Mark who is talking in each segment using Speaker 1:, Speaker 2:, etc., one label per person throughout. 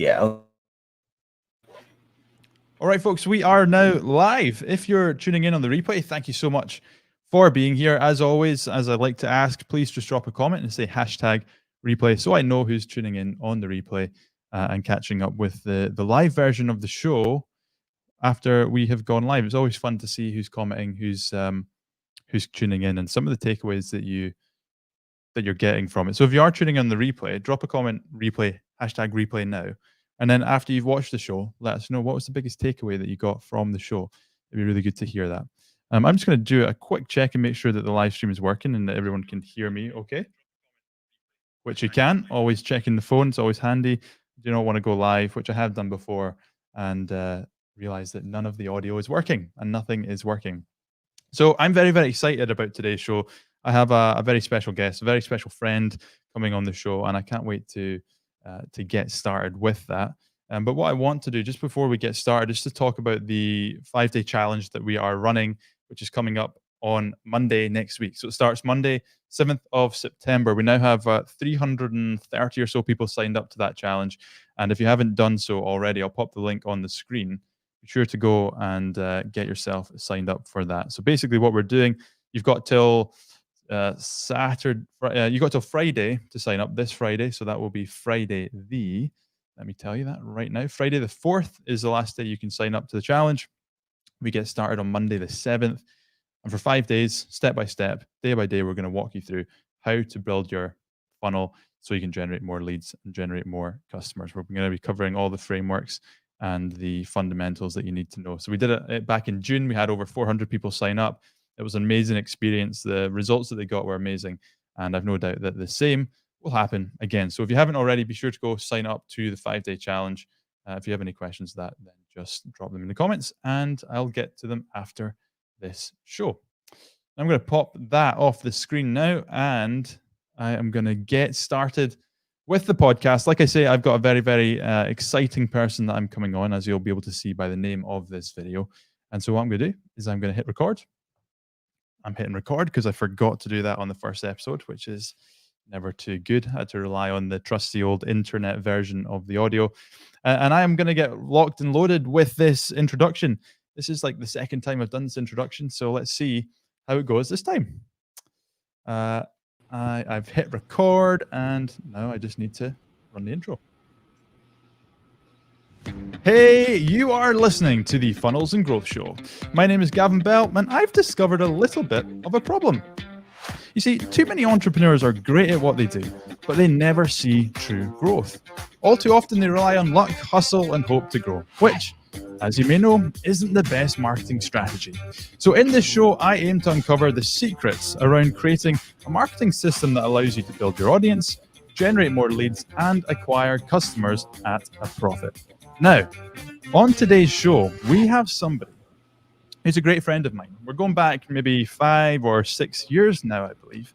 Speaker 1: Yeah.
Speaker 2: All right, folks, we are now live. If you're tuning in on the replay, thank you so much for being here. As always, as I like to ask, please just drop a comment and say hashtag replay so I know who's tuning in on the replay and catching up with the live version of the show after we have gone live. It's always fun to see who's commenting, who's tuning in, and some of the takeaways that you're getting from it. So if you are tuning in on the replay, drop a comment, replay, hashtag replay now. And then after you've watched the show, let us know what was the biggest takeaway that you got from the show. It'd be really good to hear that. I'm just going to do a quick check and make sure that the live stream is working and that everyone can hear me okay. Which you can. Always checking the phone. It's always handy. Do not want to go live, which I have done before, and realize that none of the audio is working and nothing is working. So I'm very, very excited about today's show. I have a very special guest, a very special friend coming on the show, and I can't wait to get started with that. But what I want to do just before we get started is to talk about the 5-day challenge that we are running, which is coming up on Monday next week. So it starts Monday, 7th of September. We now have 330 or so people signed up to that challenge. And if you haven't done so already, I'll pop the link on the screen. Be sure to go and get yourself signed up for that. So basically what we're doing, you've got till Saturday, you got till Friday to sign up, this Friday. So that will be Friday let me tell you that right now. Friday the 4th is the last day you can sign up to the challenge. We get started on Monday the 7th. And for 5 days, step by step, day by day, we're going to walk you through how to build your funnel so you can generate more leads and generate more customers. We're going to be covering all the frameworks and the fundamentals that you need to know. So we did it back in June. We had over 400 people sign up. It was an amazing experience. The results that they got were amazing. And I've no doubt that the same will happen again. So if you haven't already, be sure to go sign up to the 5-day challenge. If you have any questions to that, then just drop them in the comments and I'll get to them after this show. I'm going to pop that off the screen now and I am going to get started with the podcast. Like I say, I've got a very, very exciting person that I'm coming on, as you'll be able to see by the name of this video. And so what I'm going to do is I'm going to hit record. I'm hitting record because I forgot to do that on the first episode, which is never too good. I had to rely on the trusty old internet version of the audio. And I am going to get locked and loaded with this introduction. This is like the second time I've done this introduction, so let's see how it goes this time. I've hit record, and now I just need to run the intro. Hey, you are listening to the Funnels and Growth Show. My name is Gavin Bell, and I've discovered a little bit of a problem. You see, too many entrepreneurs are great at what they do, but they never see true growth. All too often, they rely on luck, hustle, and hope to grow, which, as you may know, isn't the best marketing strategy. So in this show, I aim to uncover the secrets around creating a marketing system that allows you to build your audience, generate more leads, and acquire customers at a profit. Now, on today's show, we have somebody who's a great friend of mine. We're going back maybe 5 or 6 years now, I believe.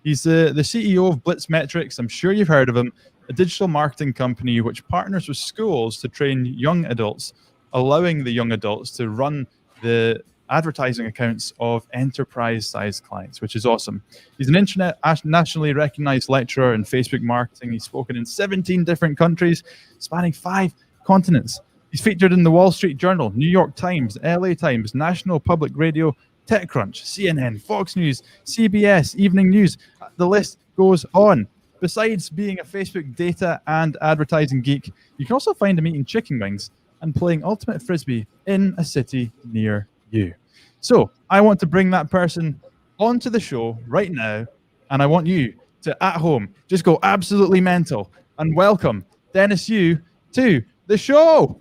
Speaker 2: He's the CEO of Blitzmetrics. I'm sure you've heard of him, a digital marketing company which partners with schools to train young adults, allowing the young adults to run the advertising accounts of enterprise-sized clients, which is awesome. He's an internationally recognized lecturer in Facebook marketing. He's spoken in 17 different countries, spanning 5 continents. He's featured in the Wall Street Journal, New York Times, LA Times, National Public Radio, TechCrunch, CNN, Fox News, CBS, Evening News. The list goes on. Besides being a Facebook data and advertising geek, you can also find him eating chicken wings and playing Ultimate Frisbee in a city near you. So I want to bring that person onto the show right now, and I want you to, at home, just go absolutely mental and welcome Dennis Yu to the show.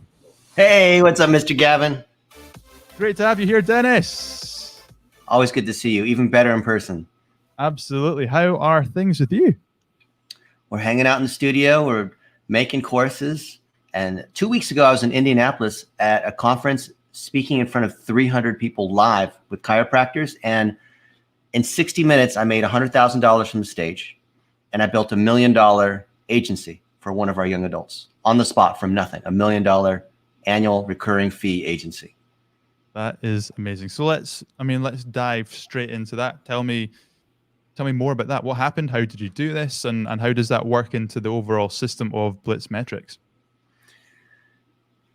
Speaker 1: Hey, what's up, Mr. Gavin?
Speaker 2: Great to have you here, Dennis.
Speaker 1: Always good to see you, even better in person.
Speaker 2: Absolutely. How are things with you?
Speaker 1: We're hanging out in the studio. We're making courses. And 2 weeks ago, I was in Indianapolis at a conference speaking in front of 300 people live with chiropractors. And in 60 minutes, I made $100,000 from the stage. And I built $1 million agency for one of our young adults on the spot from nothing, $1 million annual recurring fee agency.
Speaker 2: That is amazing. So let's dive straight into that. Tell me more about that. What happened? How did you do this? And how does that work into the overall system of Blitzmetrics?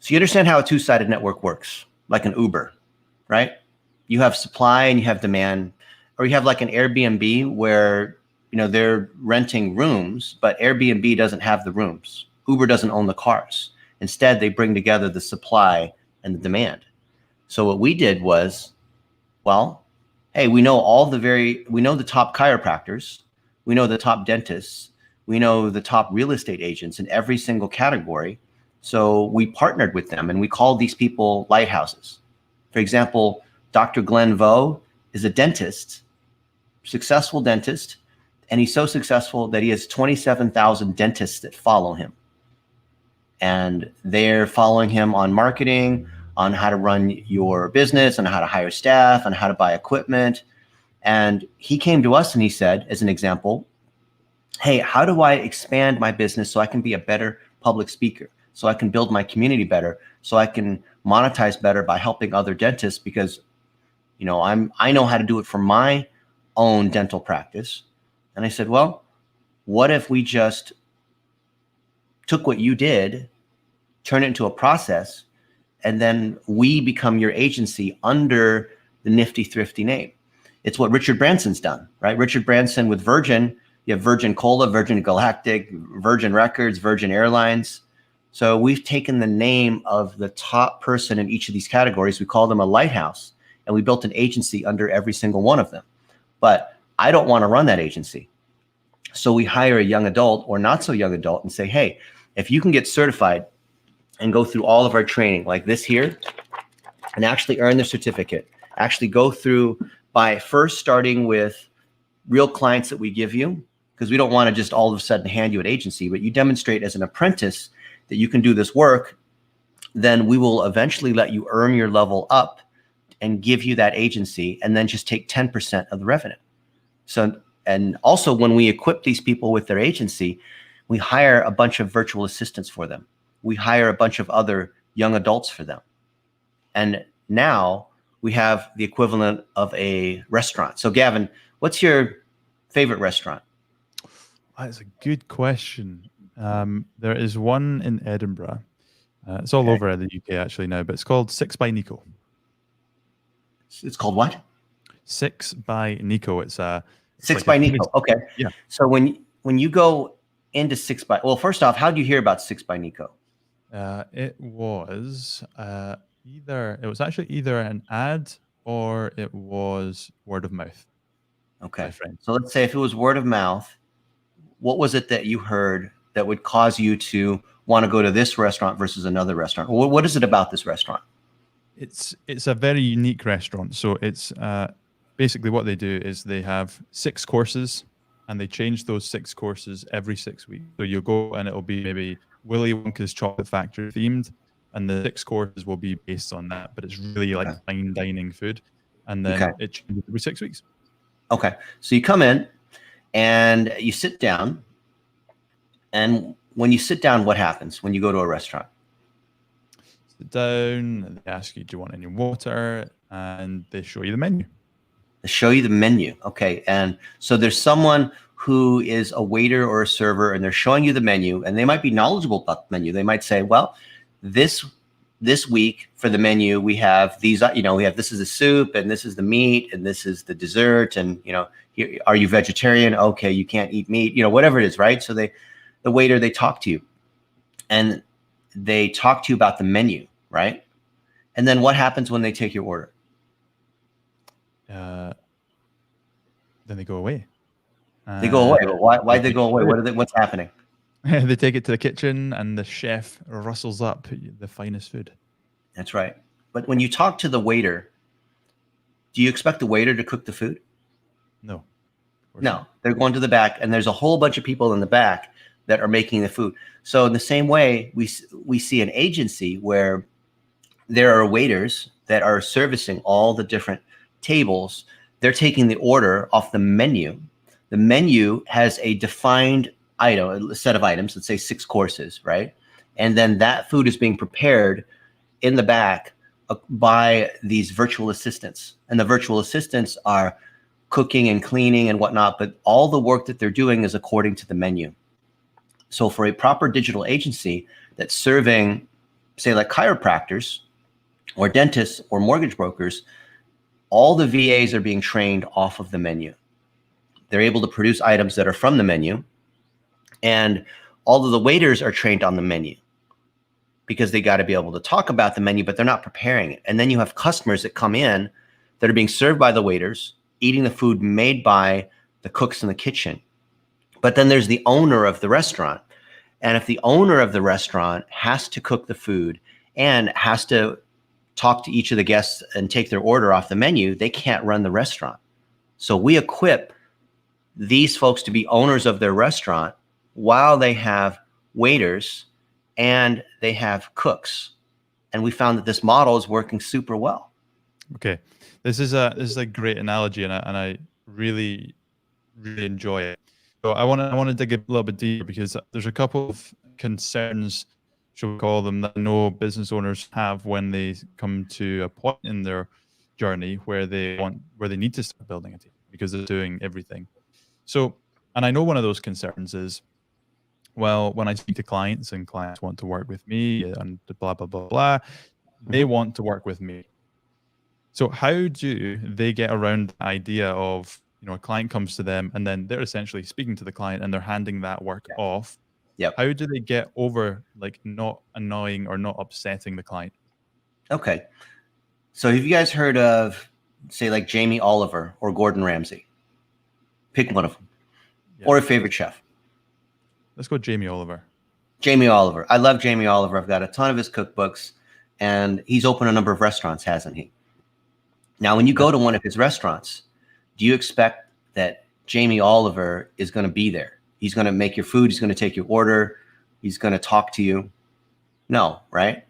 Speaker 1: So you understand how a two-sided network works, like an Uber, right? You have supply and you have demand, or you have like an Airbnb where, they're renting rooms, but Airbnb doesn't have the rooms. Uber doesn't own the cars. Instead, they bring together the supply and the demand. So what we did was, well, hey, we know the top chiropractors, we know the top dentists, we know the top real estate agents in every single category. So we partnered with them and we called these people lighthouses. For example, Dr. Glenn Vo is a dentist, successful dentist, and he's so successful that he has 27,000 dentists that follow him. And they're following him on marketing, on how to run your business, on how to hire staff, on how to buy equipment. And he came to us and he said, as an example, hey, how do I expand my business so I can be a better public speaker, so I can build my community better, so I can monetize better by helping other dentists? Because, I know how to do it for my own dental practice. And I said, well, what if we just took what you did, turn it into a process, and then we become your agency under the Nifty Thrifty name? It's what Richard Branson's done, right? Richard Branson with Virgin, you have Virgin Cola, Virgin Galactic, Virgin Records, Virgin Airlines. So we've taken the name of the top person in each of these categories. We call them a lighthouse, and we built an agency under every single one of them. But I don't want to run that agency. So we hire a young adult or not so young adult and say, hey, if you can get certified and go through all of our training like this here and actually earn the certificate, actually go through by first starting with real clients that we give you, because we don't want to just all of a sudden hand you an agency, but you demonstrate as an apprentice that you can do this work, then we will eventually let you earn your level up and give you that agency, and then just take 10% of the revenue. So, and also when we equip these people with their agency, we hire a bunch of virtual assistants for them. We hire a bunch of other young adults for them. And now we have the equivalent of a restaurant. So Gavin, what's your favorite restaurant?
Speaker 2: That's a good question. There is one in Edinburgh. It's all over the UK actually now, but it's called Six by Nico.
Speaker 1: It's called what?
Speaker 2: Six by Nico. It's
Speaker 1: Six by Nico. Okay.
Speaker 2: Yeah.
Speaker 1: So when you go into well, first off, how did you hear about Six by Nico?
Speaker 2: It was actually either an ad or it was word of mouth.
Speaker 1: Okay. So let's say if it was word of mouth, what was it that you heard that would cause you to want to go to this restaurant versus another restaurant? What is it about this restaurant?
Speaker 2: It's a very unique restaurant. So it's basically what they do is they have 6 courses and they change those 6 courses every 6 weeks. So you'll go and it'll be maybe Willy Wonka's Chocolate Factory themed, and the 6 courses will be based on that. But it's really like fine dining food, and then it changes every 6 weeks. Okay,
Speaker 1: so you come in and you sit down, and when you sit down, what happens when you go to a restaurant?
Speaker 2: Sit down, they ask you, do you want any water? And they show you the menu.
Speaker 1: They show you the menu. Okay. And so there's someone who is a waiter or a server, and they're showing you the menu, and they might be knowledgeable about the menu. They might say, well, this week for the menu, we have these, we have, this is the soup, and this is the meat, and this is the dessert. And, here, are you vegetarian? Okay. You can't eat meat, whatever it is. Right. So the waiter, they talk to you, and they talk to you about the menu. Right. And then what happens when they take your order?
Speaker 2: Then they go away.
Speaker 1: They go away. But why they go away? What's happening?
Speaker 2: They take it to the kitchen, and the chef rustles up the finest food.
Speaker 1: That's right. But when you talk to the waiter, do you expect the waiter to cook the food?
Speaker 2: No.
Speaker 1: No, they're going to the back, and there's a whole bunch of people in the back that are making the food. So in the same way, we see an agency where there are waiters that are servicing all the different tables. They're taking the order off the menu. The menu has a defined item, a set of items, let's say 6 courses, right? And then that food is being prepared in the back by these virtual assistants. And the virtual assistants are cooking and cleaning and whatnot, but all the work that they're doing is according to the menu. So for a proper digital agency that's serving say like chiropractors or dentists or mortgage brokers, all the VAs are being trained off of the menu. They're able to produce items that are from the menu, and all of the waiters are trained on the menu because they got to be able to talk about the menu, but they're not preparing it. And then you have customers that come in that are being served by the waiters, eating the food made by the cooks in the kitchen. But then there's the owner of the restaurant. And if the owner of the restaurant has to cook the food and has to talk to each of the guests and take their order off the menu, they can't run the restaurant. So we equip these folks to be owners of their restaurant while they have waiters and they have cooks. And we found that this model is working super well.
Speaker 2: Okay, this is a great analogy, and I really enjoy it. So I want to dig a little bit deeper, because there's a couple of concerns, shall we call them, that I know business owners have when they come to a point in their journey where they need to start building a team because they're doing everything. So, and I know one of those concerns is, well, when I speak to clients and clients want to work with me and blah, blah, blah, blah, they want to work with me. So how do they get around the idea of, a client comes to them and then they're essentially speaking to the client and they're handing that work off?
Speaker 1: Yep.
Speaker 2: How do they get over not annoying or not upsetting the client?
Speaker 1: Okay. So have you guys heard of, say, like Jamie Oliver or Gordon Ramsay? Pick one of them. Yeah. Or a favorite chef.
Speaker 2: Let's go Jamie Oliver.
Speaker 1: Jamie Oliver. I love Jamie Oliver. I've got a ton of his cookbooks, and he's opened a number of restaurants, hasn't he? Now, when you go to one of his restaurants, do you expect that Jamie Oliver is going to be there? He's going to make your food. He's going to take your order. He's going to talk to you. No, right?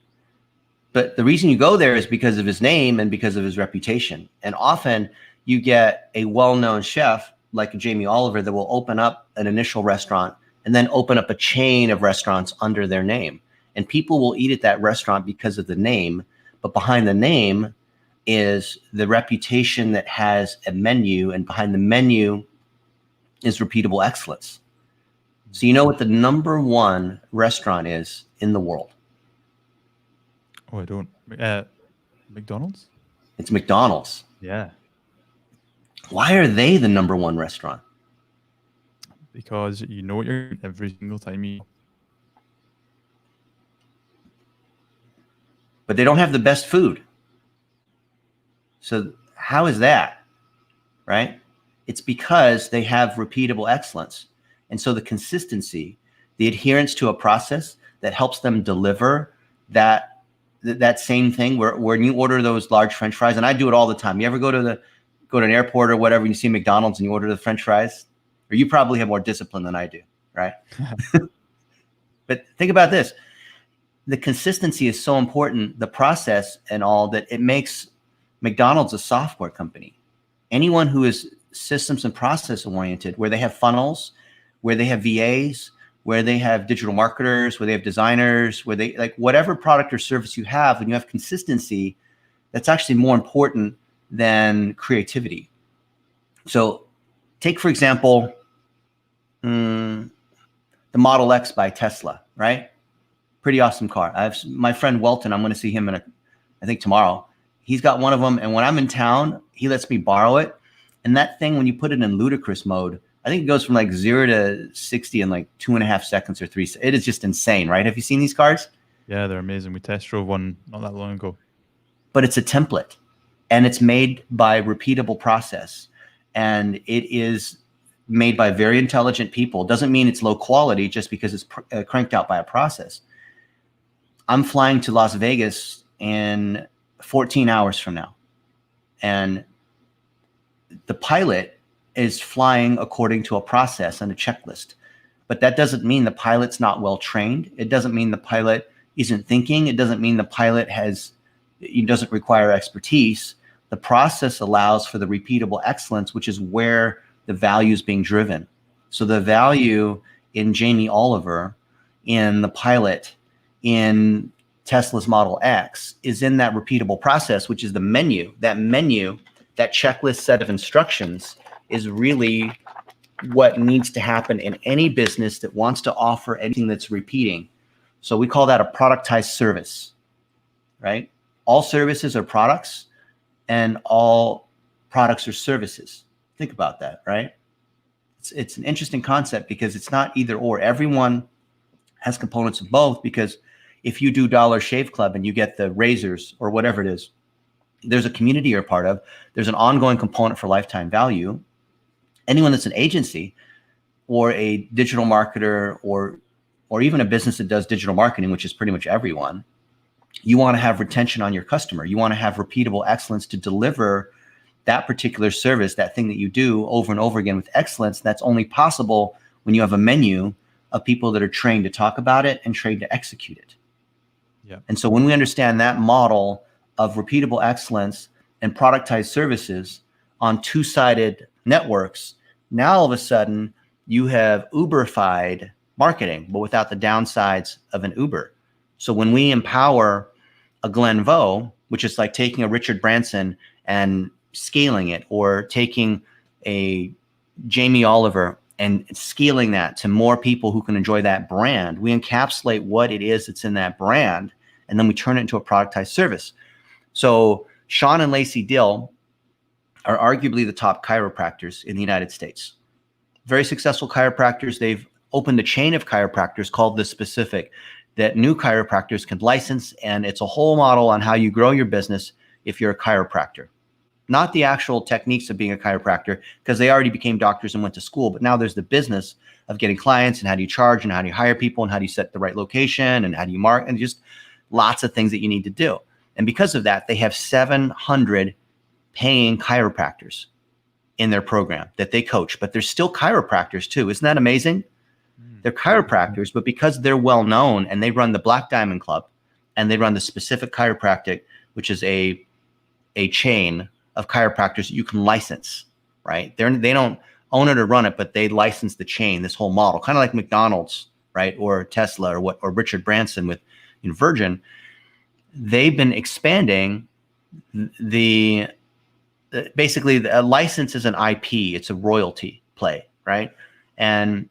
Speaker 1: But the reason you go there is because of his name and because of his reputation. And often you get a well-known chef like Jamie Oliver that will open up an initial restaurant and then open up a chain of restaurants under their name. And people will eat at that restaurant because of the name, but behind the name is the reputation that has a menu, and behind the menu is repeatable excellence. So you know what the number one restaurant is in the world?
Speaker 2: Oh, I don't. McDonald's?
Speaker 1: It's McDonald's.
Speaker 2: Yeah.
Speaker 1: Why are they the number one restaurant?
Speaker 2: Because you know what you're getting every single time you.
Speaker 1: But they don't have the best food. So how is that? Right? It's because they have repeatable excellence. And so the consistency, the adherence to a process that helps them deliver that same thing, where when you order those large French fries, and I do it all the time. You ever go to an airport or whatever, and you see McDonald's and you order the French fries? Or you probably have more discipline than I do, right? But think about this. The consistency is so important, the process and all, that it makes McDonald's a software company. Anyone who is systems and process oriented, where they have funnels, where they have VAs, where they have digital marketers, where they have designers, where they like whatever product or service you have, and you have consistency, that's actually more important than creativity. So take, for example, the Model X by Tesla, right? Pretty awesome car. I have my friend Welton. I'm going to see him I think tomorrow. He's got one of them. And when I'm in town, he lets me borrow it. And that thing, when you put it in ludicrous mode, I think it goes from like 0 to 60 in like 2.5 seconds or 3. It is just insane, right? Have you seen these cars?
Speaker 2: Yeah, they're amazing. We test drove one not that long ago. But
Speaker 1: it's a template, and it's made by repeatable process. And it is made by very intelligent people. Doesn't mean it's low quality just because it's cranked out by a process. I'm flying to Las Vegas in 14 hours from now. And the pilot is flying according to a process and a checklist. But that doesn't mean the pilot's not well trained. It doesn't mean the pilot isn't thinking. It doesn't mean the pilot doesn't require expertise. The process allows for the repeatable excellence, which is where the value is being driven. So the value in Jamie Oliver, in the pilot, in Tesla's Model X is in that repeatable process, which is the menu. That menu, that checklist set of instructions is really what needs to happen in any business that wants to offer anything that's repeating. So we call that a productized service, right? All services are products and all products are services. Think about that, right? It's an interesting concept because it's not either or. Everyone has components of both, because if you do Dollar Shave Club and you get the razors or whatever it is, there's a community you're part of. There's an ongoing component for lifetime value. Anyone that's an agency or a digital marketer or even a business that does digital marketing, which is pretty much everyone, you want to have retention on your customer. You want to have repeatable excellence to deliver that particular service, that thing that you do over and over again with excellence. That's only possible when you have a menu of people that are trained to talk about it and trained to execute it.
Speaker 2: Yeah.
Speaker 1: And so when we understand that model of repeatable excellence and productized services on two-sided networks, now all of a sudden you have Uber-fied marketing, but without the downsides of an Uber. So when we empower a Glenn Vo, which is like taking a Richard Branson and scaling it, or taking a Jamie Oliver and scaling that to more people who can enjoy that brand, we encapsulate what it is that's in that brand, and then we turn it into a productized service. So Sean and Lacey Dill are arguably the top chiropractors in the United States. Very successful chiropractors. They've opened a chain of chiropractors called The Specific that new chiropractors can license, and it's a whole model on how you grow your business if you're a chiropractor. Not the actual techniques of being a chiropractor, because they already became doctors and went to school, but now there's the business of getting clients and how do you charge and how do you hire people and how do you set the right location and how do you market, and just lots of things that you need to do. And because of that, they have 700 paying chiropractors in their program that they coach, but they're still chiropractors too. Isn't that amazing? They're chiropractors, but because they're well known and they run the Black Diamond Club and they run the Specific Chiropractic, which is a chain of chiropractors you can license, right? They don't own it or run it, but they license the chain, this whole model, kind of like McDonald's, right? Or Tesla or Richard Branson with Virgin. They've been expanding basically a license is an IP. It's a royalty play, right? And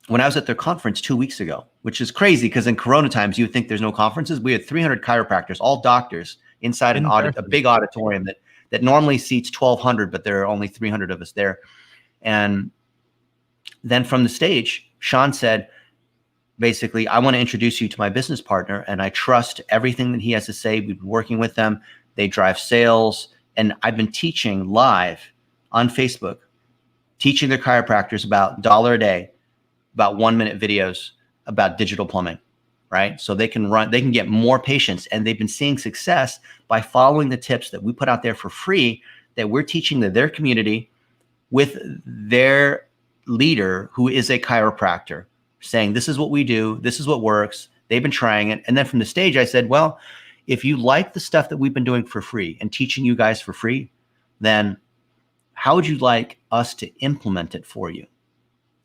Speaker 1: when I was at their conference 2 weeks ago, which is crazy because in Corona times, you would think there's no conferences. We had 300 chiropractors, all doctors, inside a big auditorium that normally seats 1,200, but there are only 300 of us there. And then from the stage, Sean said, basically, I want to introduce you to my business partner, and I trust everything that he has to say. We've been working with them. They drive sales. And I've been teaching live on Facebook, teaching their chiropractors about $1 a day, about 1-minute videos about digital plumbing, right? So they can get more patients, and they've been seeing success by following the tips that we put out there for free that we're teaching to their community with their leader who is a chiropractor, saying, this is what we do. This is what works. They've been trying it. And then from the stage, I said, well, if you like the stuff that we've been doing for free and teaching you guys for free, then how would you like us to implement it for you?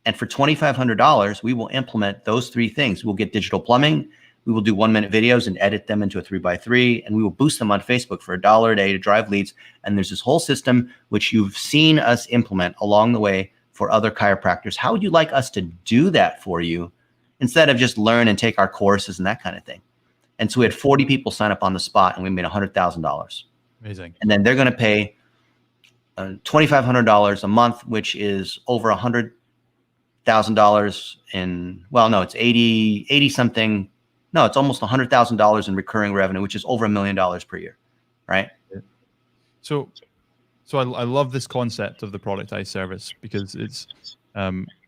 Speaker 1: And for $2,500, we will implement those 3 things. We'll get digital plumbing. We will do 1-minute videos and edit them into a 3x3, and we will boost them on Facebook for $1 a day to drive leads. And there's this whole system which you've seen us implement along the way for other chiropractors. How would you like us to do that for you instead of just learn and take our courses and that kind of thing? And so we had 40 people sign up on the spot, and we made $100,000.
Speaker 2: Amazing.
Speaker 1: And then they're going to pay $2,500 a month, which is over $100,000 in, well, no, it's 80 something. No, it's almost $100,000 in recurring revenue, which is over $1 million per year, right?
Speaker 2: So I love this concept of the productized service, because it's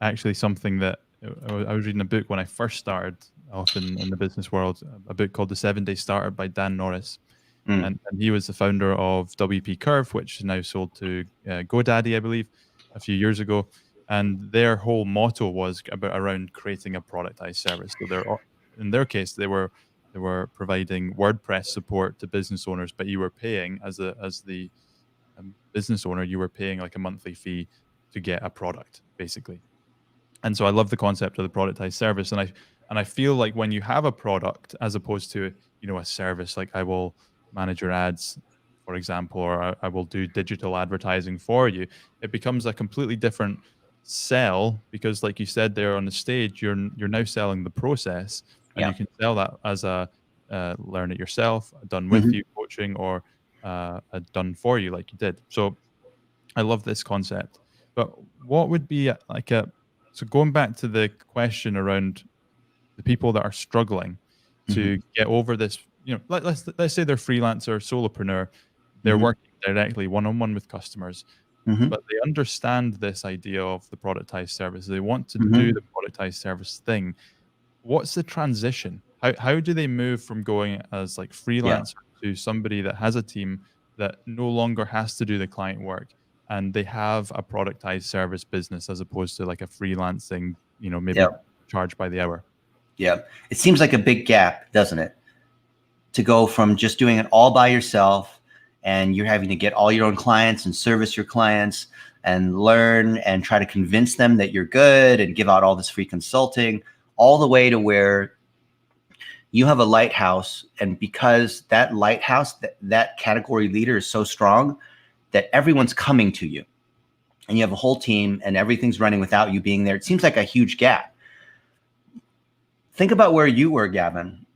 Speaker 2: actually something that I was reading a book when I first started off in the business world, a book called The 7-Day Startup by Dan Norris. And he was the founder of WP Curve, which is now sold to GoDaddy, I believe, a few years ago. And their whole motto was around creating a productized service. So in their case, they were providing WordPress support to business owners, but you were paying as the business owner, you were paying like a monthly fee to get a product, basically. And so I love the concept of the productized service, and I feel like when you have a product as opposed to a service, like I will manage your ads, for example, or I will do digital advertising for you, it becomes a completely different sell, because like you said there on the stage, you're now selling the process, and
Speaker 1: Yeah.
Speaker 2: you can sell that as a learn it yourself, done with
Speaker 1: Mhm.
Speaker 2: you coaching, or a done for you like you did. So I love this concept. But what would be like a so going back to the question around the people that are struggling
Speaker 1: Mhm.
Speaker 2: to get over this, let's say they're freelancer, solopreneur, they're
Speaker 1: Mhm.
Speaker 2: working directly one-on-one with customers,
Speaker 1: Mhm.
Speaker 2: but they understand this idea of the productized service. They want to do
Speaker 1: Mhm.
Speaker 2: the productized service thing. What's the transition? How do they move from going as like
Speaker 1: Yeah.
Speaker 2: freelancer to somebody that has a team that no longer has to do the client work and they have a productized service business as opposed to like a freelancing, maybe
Speaker 1: Yeah.
Speaker 2: charged by the hour?
Speaker 1: Yeah. It seems like a big gap, doesn't it? To go from just doing it all by yourself and you're having to get all your own clients and service your clients and learn and try to convince them that you're good and give out all this free consulting, all the way to where you have a lighthouse. And because that lighthouse, that category leader is so strong that everyone's coming to you and you have a whole team and everything's running without you being there. It seems like a huge gap. Think about where you were, Gavin.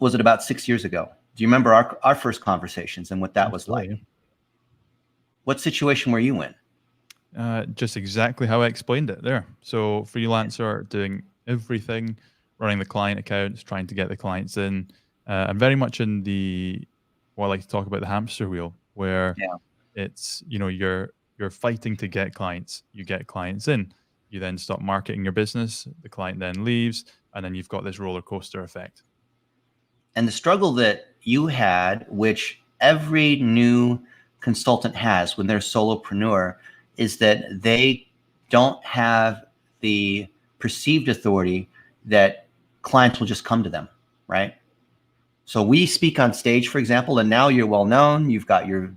Speaker 1: Was it about 6 years ago? Do you remember our first conversations and what that was like?
Speaker 2: Absolutely.
Speaker 1: What situation were you in?
Speaker 2: Just exactly how I explained it there. So freelancer doing everything, running the client accounts, trying to get the clients in. I'm very much in what I like to talk about, the hamster wheel, where
Speaker 1: Yeah.
Speaker 2: it's you're fighting to get clients. You get clients in, you then stop marketing your business. The client then leaves, and then you've got this roller coaster effect.
Speaker 1: And the struggle that you had, which every new consultant has when they're a solopreneur, is that they don't have the perceived authority that clients will just come to them, right? So we speak on stage, for example, and now you're well known. You've got your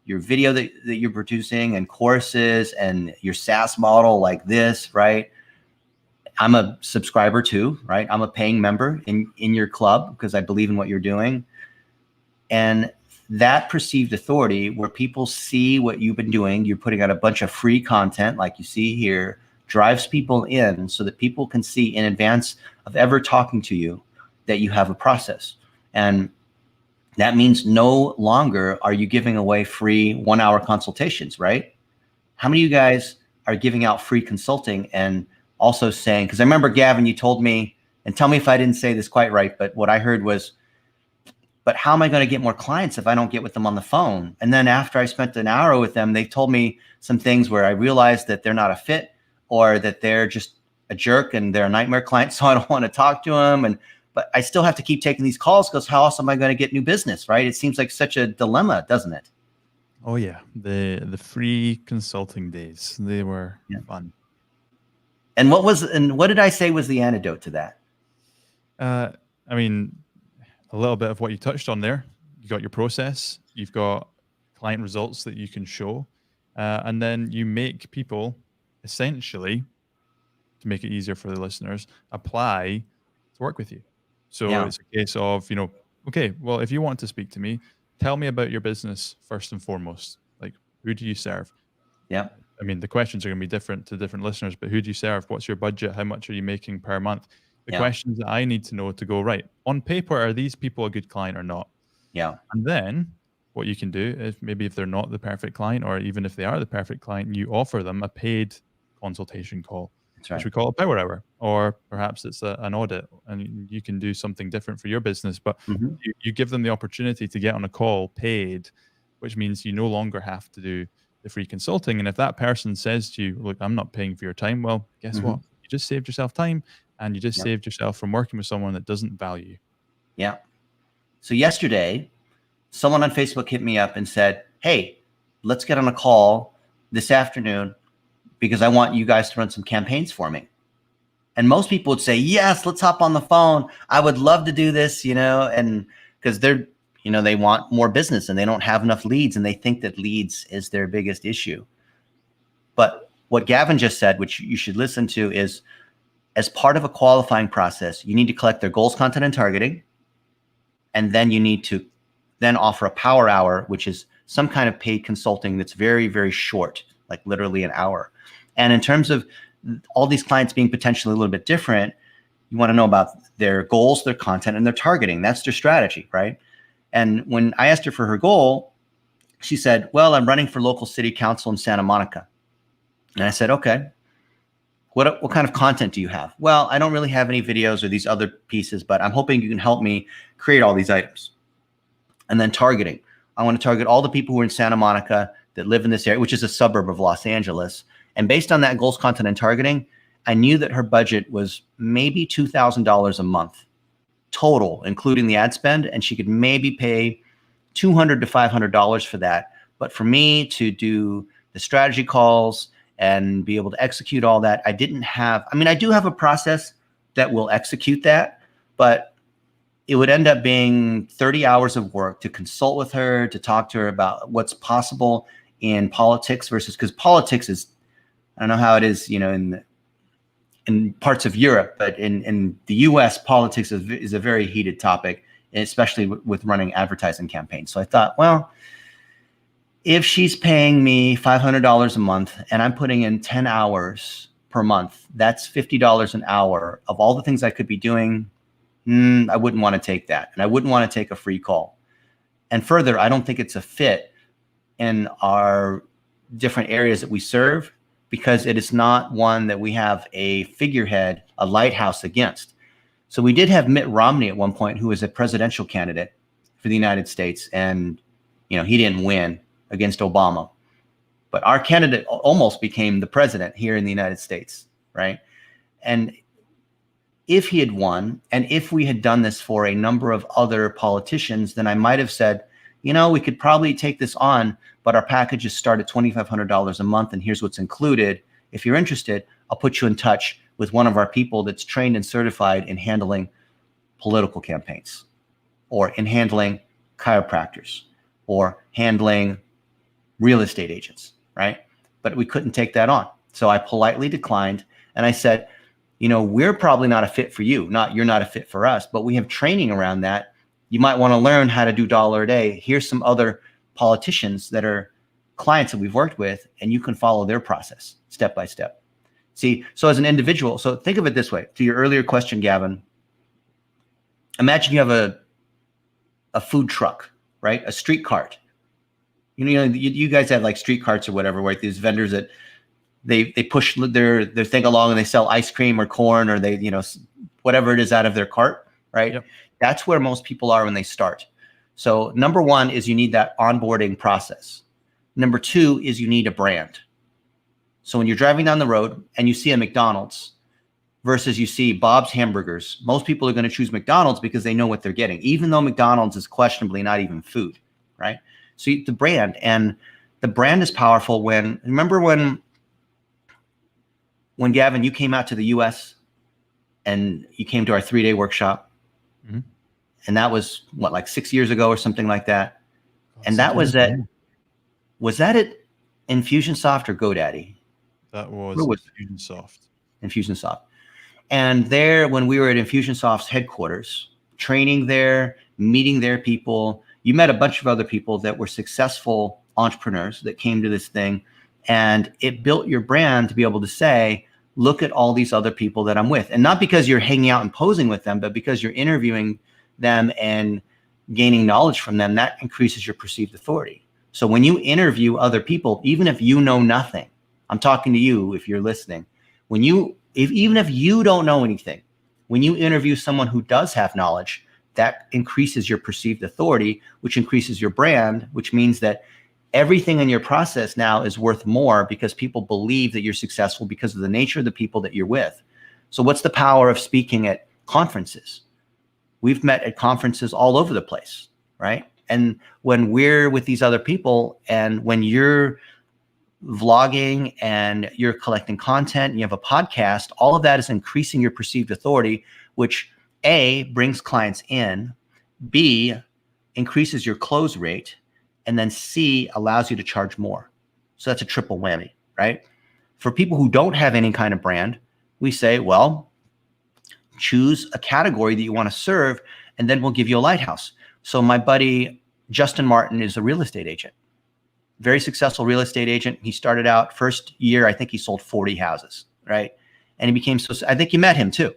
Speaker 1: video that you're producing and courses and your SaaS model like this, right? I'm a subscriber too, right? I'm a paying member in your club because I believe in what you're doing. And that perceived authority where people see what you've been doing, you're putting out a bunch of free content like you see here, drives people in so that people can see in advance of ever talking to you that you have a process. And that means no longer are you giving away free 1-hour consultations, right? How many of you guys are giving out free consulting and also saying, because I remember, Gavin, you told me, and tell me if I didn't say this quite right, but what I heard was, but how am I going to get more clients if I don't get with them on the phone? And then after I spent an hour with them, they told me some things where I realized that they're not a fit or that they're just a jerk and they're a nightmare client. So I don't want to talk to them. But I still have to keep taking these calls because how else am I going to get new business, right? It seems like such a dilemma, doesn't it?
Speaker 2: Oh yeah, the free consulting days, they were fun.
Speaker 1: And what did I say was the antidote to that?
Speaker 2: I mean, a little bit of what you touched on there. You got your process, you've got client results that you can show, and then you make people essentially, to make it easier for the listeners, apply to work with you. So
Speaker 1: Yeah.
Speaker 2: it's a case of, okay, well, if you want to speak to me, tell me about your business first and foremost. Like, who do you serve?
Speaker 1: Yeah.
Speaker 2: I mean, the questions are going to be different to different listeners, but who do you serve? What's your budget? How much are you making per month? The
Speaker 1: Yeah.
Speaker 2: questions that I need to know to go, right, on paper, are these people a good client or not?
Speaker 1: Yeah.
Speaker 2: And then what you can do is maybe if they're not the perfect client, or even if they are the perfect client, you offer them a paid consultation call,
Speaker 1: That's right.
Speaker 2: which we call a power hour, or perhaps it's an audit and you can do something different for your business, but
Speaker 1: Mm-hmm.
Speaker 2: you give them the opportunity to get on a call paid, which means you no longer have to do the free consulting. And if that person says to you, look, I'm not paying for your time, well, guess
Speaker 1: Mm-hmm.
Speaker 2: what? You just saved yourself time, and you just
Speaker 1: Yep.
Speaker 2: saved yourself from working with someone that doesn't value you.
Speaker 1: Yeah. So yesterday, someone on Facebook hit me up and said, hey, let's get on a call this afternoon because I want you guys to run some campaigns for me. And most people would say, yes, let's hop on the phone. I would love to do this, and because they're, they want more business and they don't have enough leads and they think that leads is their biggest issue. But what Gavin just said, which you should listen to, is as part of a qualifying process, you need to collect their goals, content, and targeting. And then you need to then offer a power hour, which is some kind of paid consulting that's very, very short, like literally an hour. And in terms of all these clients being potentially a little bit different, You want to know about their goals, their content, and their targeting. That's their strategy, right? And when I asked her for her goal, she said, well, I'm running for local city council in Santa Monica. And I said, okay, what kind of content do you have? Well, I don't really have any videos or these other pieces, but I'm hoping you can help me create all these items. And then targeting. I want to target all the people who are in Santa Monica that live in this area, which is a suburb of Los Angeles. And based on that goals, content, and targeting, I knew that her budget was maybe $2,000 a month total, including the ad spend, and she could maybe pay $200 to $500 for that. But for me to do the strategy calls and be able to execute all that, I didn't have, I mean, I do have a process that will execute that, but it would end up being 30 hours of work to consult with her, to talk to her about what's possible in politics versus, because politics is, I don't know how it is, you know, in parts of Europe, but in the US, politics is a very heated topic, especially with running advertising campaigns. So I thought, well, if she's paying me $500 a month and I'm putting in 10 hours per month, that's $50 an hour of all the things I could be doing. I wouldn't want to take that. And I wouldn't want to take a free call. And further, I don't think it's a fit in our different areas that we serve, because it is not one that we have a figurehead, a lighthouse against. So we did have Mitt Romney at one point, who was a presidential candidate for the United States. And, you know, he didn't win against Obama, but our candidate almost became the president here in the United States, right? And if he had won, and if we had done this for a number of other politicians, then I might have said, you know, we could probably take this on, but our packages start at $2,500 a month, and here's what's included. If you're interested, I'll put you in touch with one of our people that's trained and certified in handling political campaigns, or in handling chiropractors, or handling real estate agents, right? But we couldn't take that on. So I politely declined, and I said, you know, we're probably not a fit for you. You're not a fit for us, but we have training around that. You might want to learn how to do $1 a day. Here's some other politicians that are clients that we've worked with, and you can follow their process step by step. See, so as an individual, so think of it this way, to your earlier question, Gavin, imagine you have a food truck, right? A street cart. You know, you guys have like street carts or whatever, right? These vendors that they push their thing along and they sell ice cream or corn, or they, you know, whatever it is out of their cart, right? Yep. That's where most people are when they start. So number one is you need that onboarding process. Number two is you need a brand. So when you're driving down the road and you see a McDonald's versus you see Bob's Hamburgers, most people are going to choose McDonald's because they know what they're getting, even though McDonald's is questionably not even food, right? So the brand, and the brand is powerful. Remember when Gavin, you came out to the US and you came to our 3-day workshop, mm-hmm. and that was what, like 6 years ago or something like that. And that was that at Infusionsoft or GoDaddy?
Speaker 2: That was Infusionsoft.
Speaker 1: Infusionsoft. And there, when we were at Infusionsoft's headquarters, training there, meeting their people, you met a bunch of other people that were successful entrepreneurs that came to this thing, and it built your brand to be able to say, look at all these other people that I'm with. And not because you're hanging out and posing with them, but because you're interviewing them and gaining knowledge from them. That increases your perceived authority. So when you interview other people, even if you know nothing, I'm talking to you if you're listening, even if you don't know anything, when you interview someone who does have knowledge, that increases your perceived authority, which increases your brand, which means that everything in your process now is worth more because people believe that you're successful because of the nature of the people that you're with. So what's the power of speaking at conferences? We've met at conferences all over the place, right? And when we're with these other people, and when you're vlogging and you're collecting content and you have a podcast, all of that is increasing your perceived authority, which A, brings clients in, B, increases your close rate, and then C, allows you to charge more. So that's a triple whammy, right? For people who don't have any kind of brand, we say, well, choose a category that you want to serve, and then we'll give you a lighthouse. So my buddy, Justin Martin, is a real estate agent, very successful real estate agent. He started out first year, I think he sold 40 houses, right? And he became I think you met him too.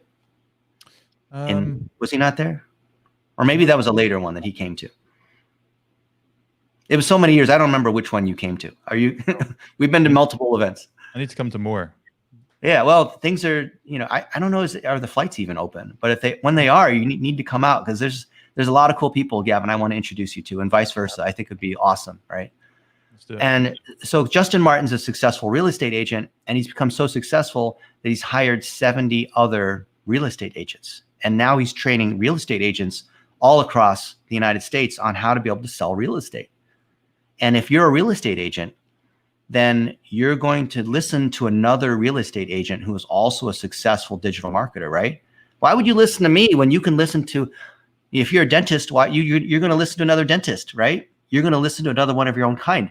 Speaker 1: And was he not there? Or maybe that was a later one that he came to. It was so many years. I don't remember which one you came to. Are you? We've been to multiple events.
Speaker 2: I need to come to more.
Speaker 1: Yeah, well, things are, I don't know, are the flights even open? But when they are, you need to come out, because there's a lot of cool people, Gavin, I want to introduce you to, and vice versa. I think it'd be awesome, right?
Speaker 2: Let's do it.
Speaker 1: And so Justin Martin's a successful real estate agent, and he's become so successful that he's hired 70 other real estate agents. And now he's training real estate agents all across the United States on how to be able to sell real estate. And if you're a real estate agent, then you're going to listen to another real estate agent who is also a successful digital marketer, right? Why would you listen to me when you can listen to, if you're a dentist, why you're going to listen to another dentist, right? You're going to listen to another one of your own kind.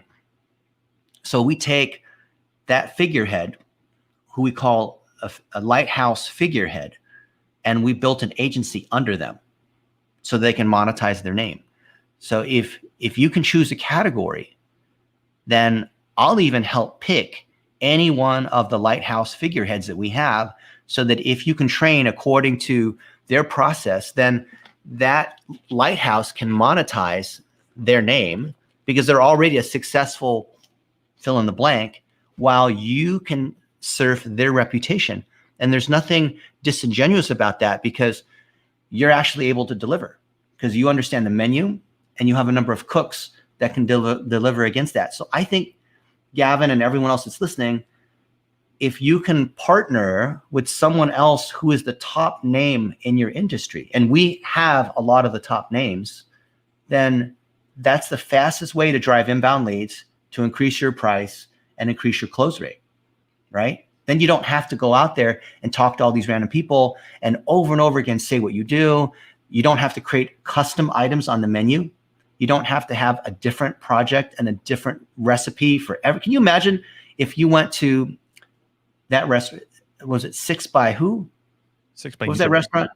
Speaker 1: So we take that figurehead, who we call a lighthouse figurehead, and we built an agency under them so they can monetize their name. So if you can choose a category, then I'll even help pick any one of the lighthouse figureheads that we have, so that if you can train according to their process, then that lighthouse can monetize their name, because they're already a successful fill in the blank, while you can surf their reputation. And there's nothing disingenuous about that, because you're actually able to deliver, because you understand the menu and you have a number of cooks that can deliver against that. So I think, Gavin and everyone else that's listening, if you can partner with someone else who is the top name in your industry, and we have a lot of the top names, then that's the fastest way to drive inbound leads, to increase your price and increase your close rate, right? Then you don't have to go out there and talk to all these random people and over again say what you do. You don't have to create custom items on the menu. You don't have to have a different project and a different recipe for every. Can you imagine if you went to that restaurant? Was it Six by who?
Speaker 2: Six by.
Speaker 1: What was that restaurant?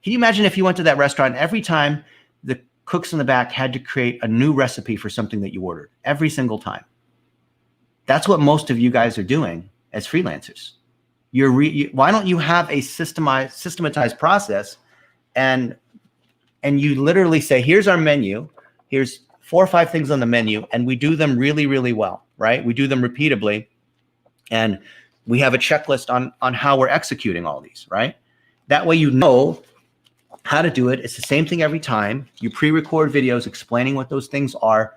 Speaker 1: Can you imagine if you went to that restaurant, every time the cooks in the back had to create a new recipe for something that you ordered every single time? That's what most of you guys are doing as freelancers. Why don't you have a systematized process, and you literally say, here's our menu, here's 4 or 5 things on the menu, and we do them really, really well, right? We do them repeatably, and we have a checklist on how we're executing all these, right? That way you know how to do it. It's the same thing every time. You pre-record videos explaining what those things are,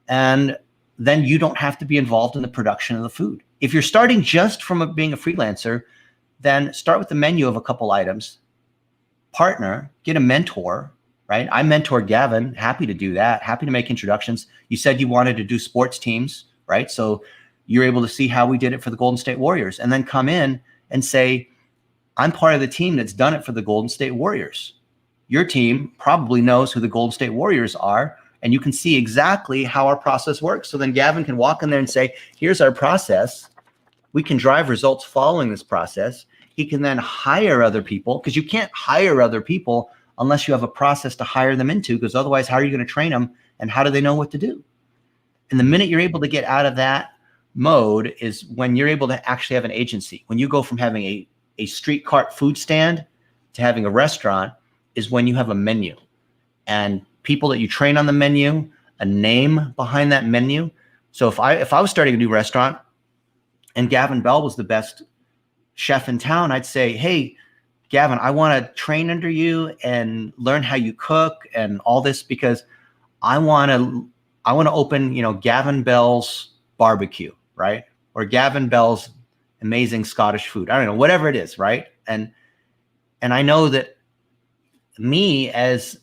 Speaker 1: and then you don't have to be involved in the production of the food. If you're starting just from being a freelancer, then start with the menu of a couple items, partner, get a mentor, right? I mentor Gavin, happy to do that, happy to make introductions. You said you wanted to do sports teams, right? So you're able to see how we did it for the Golden State Warriors, and then come in and say, I'm part of the team that's done it for the Golden State Warriors. Your team probably knows who the Golden State Warriors are, and you can see exactly how our process works. So then Gavin can walk in there and say, here's our process. We can drive results following this process. He can then hire other people, because you can't hire other people unless you have a process to hire them into, because otherwise, how are you going to train them, and how do they know what to do? And the minute you're able to get out of that mode is when you're able to actually have an agency. When you go from having a street cart food stand to having a restaurant, is when you have a menu and people that you train on the menu, a name behind that menu. So if I was starting a new restaurant and Gavin Bell was the best chef in town, I'd say, hey, Gavin, I want to train under you and learn how you cook and all this, because I want to open, Gavin Bell's barbecue, right? Or Gavin Bell's amazing Scottish food. I don't know, whatever it is, right? And I know that me as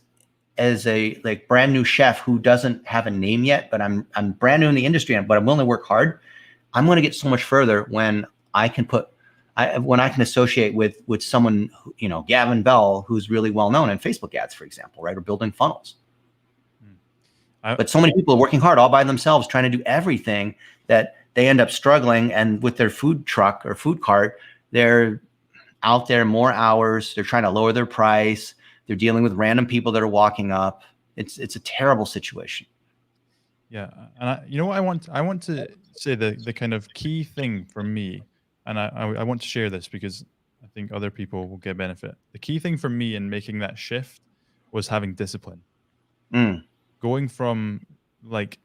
Speaker 1: a brand new chef who doesn't have a name yet, but I'm brand new in the industry, but I'm willing to work hard. I'm going to get so much further when I can associate with someone, Gavin Bell, who's really well known in Facebook ads, for example, right? Or building funnels. But so many people are working hard all by themselves, trying to do everything, that they end up struggling. And with their food truck or food cart, they're out there more hours. They're trying to lower their price. They're dealing with random people that are walking up. It's a terrible situation.
Speaker 2: Yeah, and what I want to say, the kind of key thing for me, and I want to share this because think other people will get benefit. The key thing for me in making that shift was having discipline. Going from like,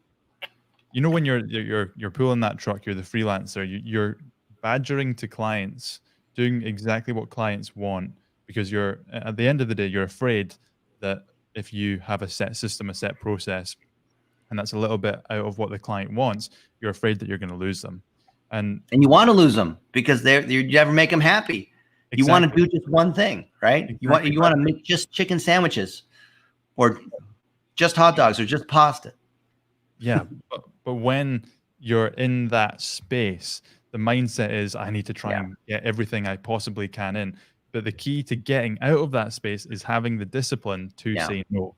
Speaker 2: when you're pulling that truck, you're the freelancer, you're badgering to clients, doing exactly what clients want, because you're at the end of the day, you're afraid that if you have a set system, a set process, and that's a little bit out of what the client wants, you're afraid that you're going to lose them. And
Speaker 1: you want to lose them because you never make them happy.
Speaker 2: exactly.
Speaker 1: You want to do just one thing, right?
Speaker 2: Exactly.
Speaker 1: You want to make just chicken sandwiches, or just hot dogs, or just pasta.
Speaker 2: Yeah, but when you're in that space, the mindset is, I need to try and get everything I possibly can in. But the key to getting out of that space is having the discipline to say no,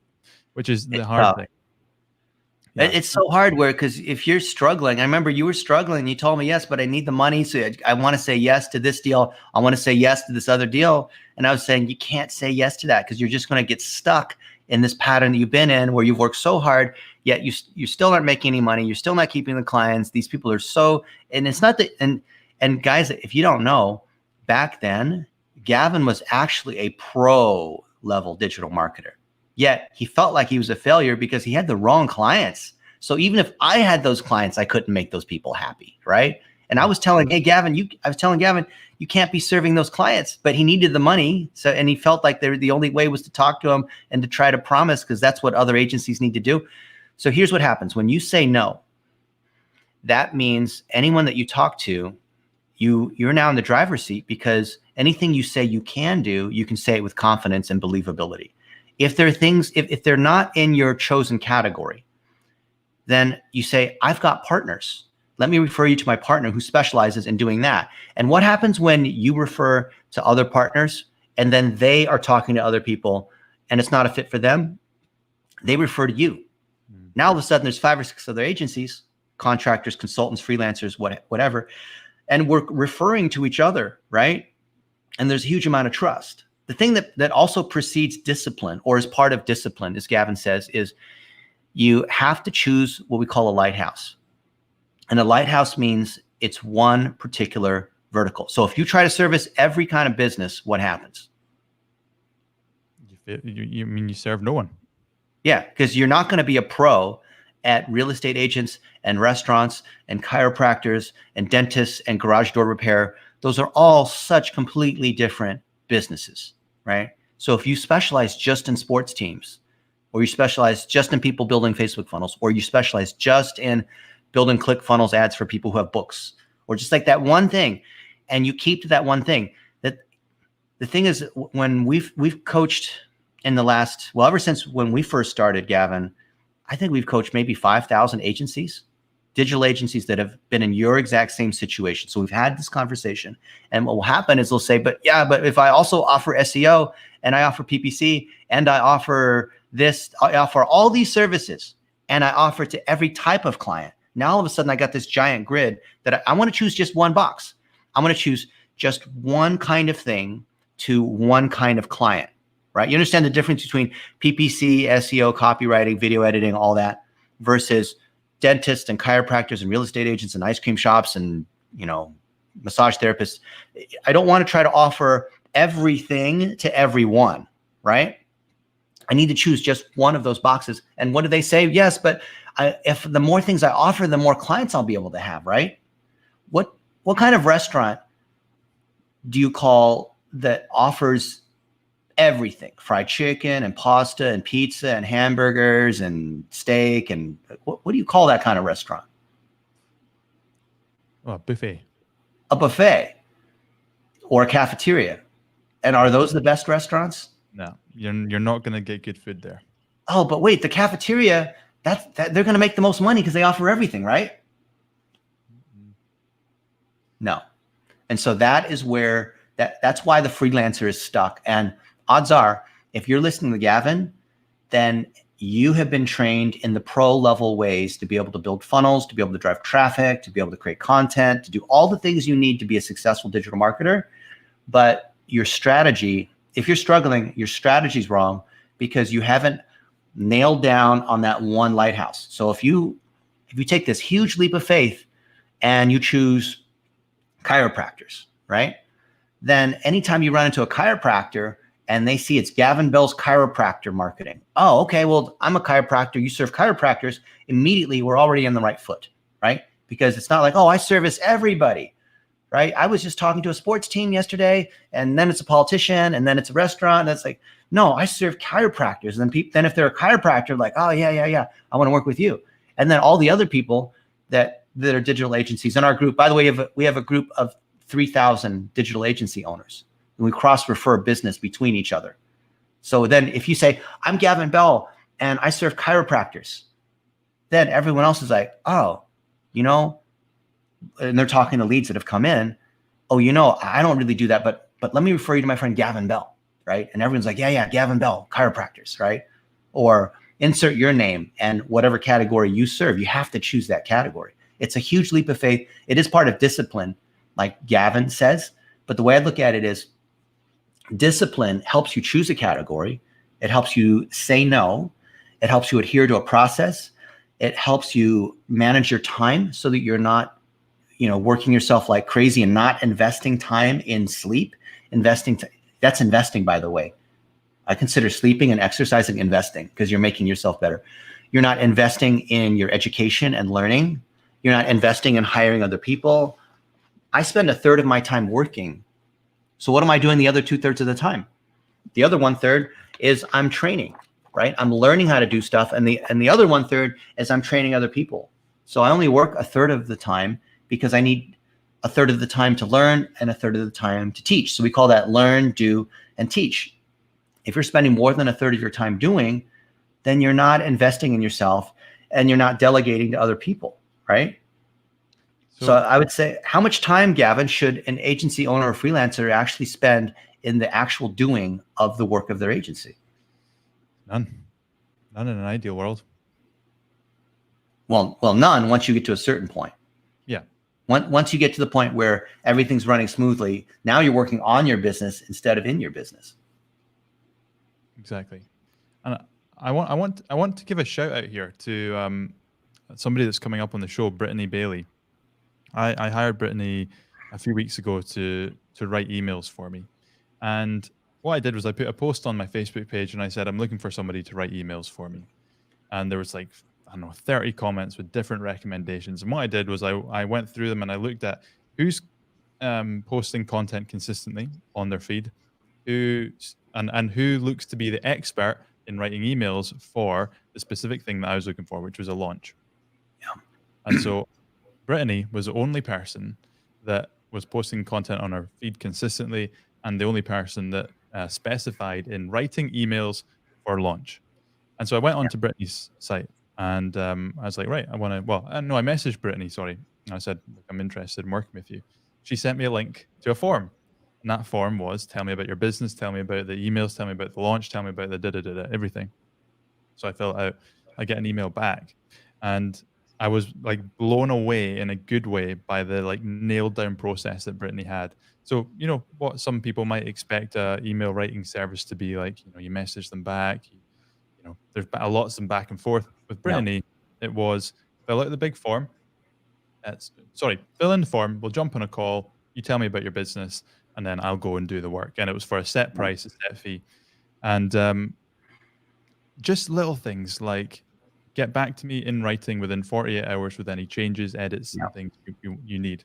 Speaker 2: which is the hard thing.
Speaker 1: Yeah. It's so hard because if you're struggling, I remember you were struggling. You told me, yes, but I need the money. So I want to say yes to this deal. I want to say yes to this other deal. And I was saying, you can't say yes to that because you're just going to get stuck in this pattern that you've been in where you've worked so hard, yet you still aren't making any money. You're still not keeping the clients. These people are and it's not that, and guys, if you don't know, back then, Gavin was actually a pro level digital marketer. Yet he felt like he was a failure because he had the wrong clients. So even if I had those clients, I couldn't make those people happy, right? And I was telling, Gavin, you can't be serving those clients, but he needed the money. And he felt like the only way was to talk to him and to try to promise, because that's what other agencies need to do. So here's what happens when you say no. That means anyone that you talk to, you're now in the driver's seat, because anything you say you can do, you can say it with confidence and believability. If there are things, if they're not in your chosen category, then you say, I've got partners. Let me refer you to my partner who specializes in doing that. And what happens when you refer to other partners and then they are talking to other people and it's not a fit for them? They refer to you. Now all of a sudden there's 5 or 6 other agencies, contractors, consultants, freelancers, whatever, and we're referring to each other, right? And there's a huge amount of trust. The thing that also precedes discipline, or is part of discipline, as Gavin says, is you have to choose what we call a lighthouse. And a lighthouse means it's one particular vertical. So if you try to service every kind of business, what happens?
Speaker 2: You serve no one.
Speaker 1: Yeah, because you're not going to be a pro at real estate agents and restaurants and chiropractors and dentists and garage door repair. Those are all such completely different businesses, right? So if you specialize just in sports teams, or you specialize just in people building Facebook funnels, or you specialize just in building ClickFunnels ads for people who have books, or just like that one thing, and you keep to that one thing. That the thing is, when we've coached in the last, well, ever since when we first started, Gavin, I think we've coached maybe 5,000 agencies, digital agencies that have been in your exact same situation. So we've had this conversation, and what will happen is they'll say, but if I also offer SEO and I offer PPC and I offer this, I offer all these services and I offer to every type of client. Now, all of a sudden I got this giant grid that I want to choose just one box. I'm going to choose just one kind of thing to one kind of client, right? You understand the difference between PPC, SEO, copywriting, video editing, all that, versus dentists and chiropractors and real estate agents and ice cream shops and, massage therapists. I don't want to try to offer everything to everyone, right? I need to choose just one of those boxes. And what do they say? Yes, but if the more things I offer, the more clients I'll be able to have, right? What kind of restaurant do you call that offers everything? Fried chicken and pasta and pizza and hamburgers and steak, and what do you call that kind of restaurant?
Speaker 2: A buffet.
Speaker 1: A buffet or a cafeteria. And are those the best restaurants?
Speaker 2: No, you're not going to get good food there.
Speaker 1: Oh, but wait, the cafeteria, that they're going to make the most money because they offer everything, right? Mm-hmm. No. And so that is where that's why the freelancer is stuck. And odds are, if you're listening to Gavin, then you have been trained in the pro level ways to be able to build funnels, to be able to drive traffic, to be able to create content, to do all the things you need to be a successful digital marketer. But your strategy, if you're struggling, your strategy is wrong because you haven't nailed down on that one lighthouse. So if you take this huge leap of faith and you choose chiropractors, right? then anytime you run into a chiropractor and they see it's Gavin Bell's chiropractor marketing, oh, okay, well, I'm a chiropractor, you serve chiropractors, immediately we're already on the right foot, right? Because it's not like, oh, I service everybody, right? I was just talking to a sports team yesterday, and then it's a politician, and then it's a restaurant, and it's like, no, I serve chiropractors. And then if they're a chiropractor, like, oh, yeah, I want to work with you. And then all the other people that are digital agencies in our group, by the way, we have a group of 3,000 digital agency owners, and we cross-refer business between each other. So then if you say, I'm Gavin Bell, and I serve chiropractors, then everyone else is like, oh, and they're talking to leads that have come in. Oh, I don't really do that, but let me refer you to my friend Gavin Bell, right? And everyone's like, yeah, Gavin Bell, chiropractors, right? Or insert your name and whatever category you serve. You have to choose that category. It's a huge leap of faith. It is part of discipline, like Gavin says. But the way I look at it is discipline helps you choose a category. It helps you say no. It helps you adhere to a process. It helps you manage your time so that you're not working yourself like crazy and not investing time in sleep. That's investing, by the way. I consider sleeping and exercising investing, because you're making yourself better. You're not investing in your education and learning. You're not investing in hiring other people. I spend a third of my time working. So what am I doing the other 2/3 of the time? The other 1/3 is I'm training, right? I'm learning how to do stuff. And the other 1/3 is I'm training other people. So I only work a third of the time, because I need a third of the time to learn and a third of the time to teach. So we call that learn, do, and teach. If you're spending more than a third of your time doing, then you're not investing in yourself and you're not delegating to other people, right? So I would say, how much time, Gavin, should an agency owner or freelancer actually spend in the actual doing of the work of their agency?
Speaker 2: None in an ideal world.
Speaker 1: Well, none once you get to a certain point.
Speaker 2: Yeah.
Speaker 1: Once you get to the point where everything's running smoothly, now you're working on your business instead of in your business.
Speaker 2: Exactly. And I want to give a shout out here to somebody that's coming up on the show, Brittany Bailey. I hired Brittany a few weeks ago to write emails for me. And what I did was I put a post on my Facebook page and I said, I'm looking for somebody to write emails for me. And there was 30 comments with different recommendations. And what I did was I went through them and I looked at who's posting content consistently on their feed, who looks to be the expert in writing emails for the specific thing that I was looking for, which was a launch.
Speaker 1: Yeah.
Speaker 2: And so Brittany was the only person that was posting content on her feed consistently, and the only person that specified in writing emails for launch. And so I went onto Brittany's site. And I was like, right, I messaged Brittany, sorry. I said, I'm interested in working with you. She sent me a link to a form. And that form was, tell me about your business, tell me about the emails, tell me about the launch, tell me about the everything. So I filled out, I get an email back. And I was blown away in a good way by the nailed down process that Brittany had. So, what some people might expect a email writing service to be like, you message them back, there's lots of back and forth. With Brittany, It was fill out the big form. Fill in the form. We'll jump on a call. You tell me about your business, and then I'll go and do the work. And it was for a set price, a set fee, and just little things like get back to me in writing within 48 hours with any changes, edits, and things you need.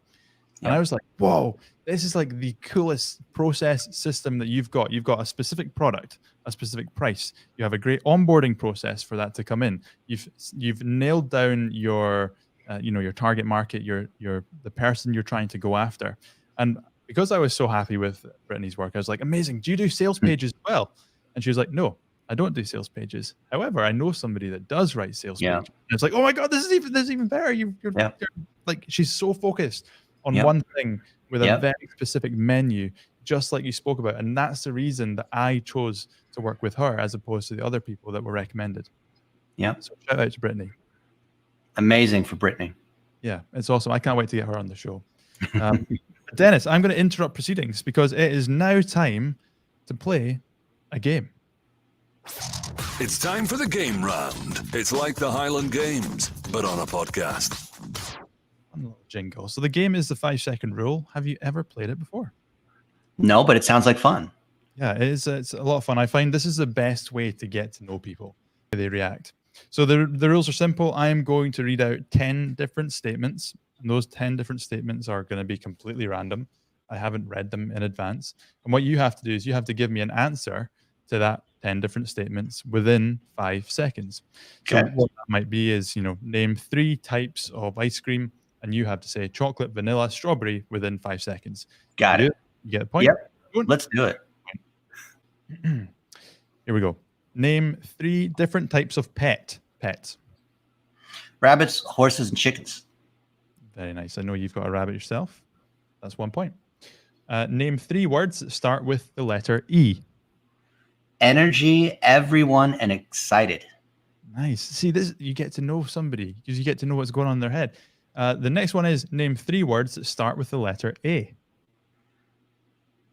Speaker 2: And I was like, whoa, this is the coolest process system that you've got. You've got a specific product, a specific price. You have a great onboarding process for that to come in. You've nailed down your your target market, the person you're trying to go after. And because I was so happy with Brittany's work, I was like, amazing. Do you do sales pages as well? And she was like, no, I don't do sales pages. However, I know somebody that does write sales pages. And it's like, oh my God, this is even better. You're she's so focused on one thing with a very specific menu, just like you spoke about. And that's the reason that I chose to work with her as opposed to the other people that were recommended.
Speaker 1: Yeah.
Speaker 2: So shout out to Brittany.
Speaker 1: Amazing for Brittany.
Speaker 2: Yeah, it's awesome. I can't wait to get her on the show. Dennis, I'm going to interrupt proceedings because it is now time to play a game.
Speaker 3: It's time for the game round. It's like the Highland Games, but on a podcast.
Speaker 2: One little jingle. So the game is the 5-second rule. Have you ever played it before?
Speaker 1: No, but it sounds like fun.
Speaker 2: Yeah, it's a lot of fun. I find this is the best way to get to know people, how they react. So the rules are simple. I am going to read out 10 different statements, and those 10 different statements are going to be completely random. I haven't read them in advance. And what you have to do is you have to give me an answer to that 10 different statements within 5 seconds. So
Speaker 1: Okay.
Speaker 2: what that might be is, name 3 types of ice cream, and you have to say chocolate, vanilla, strawberry within 5 seconds.
Speaker 1: Got
Speaker 2: You
Speaker 1: it.
Speaker 2: do You get the point?
Speaker 1: Yep.
Speaker 2: Good.
Speaker 1: Let's do it.
Speaker 2: Here we go. Name 3 different types of pets.
Speaker 1: Rabbits, horses, and chickens.
Speaker 2: Very nice. I know you've got a rabbit yourself. That's 1 point. Name 3 words that start with the letter E.
Speaker 1: Energy, everyone, and excited.
Speaker 2: Nice. See, this you get to know somebody because you get to know what's going on in their head. The next one is name 3 words that start with the letter A.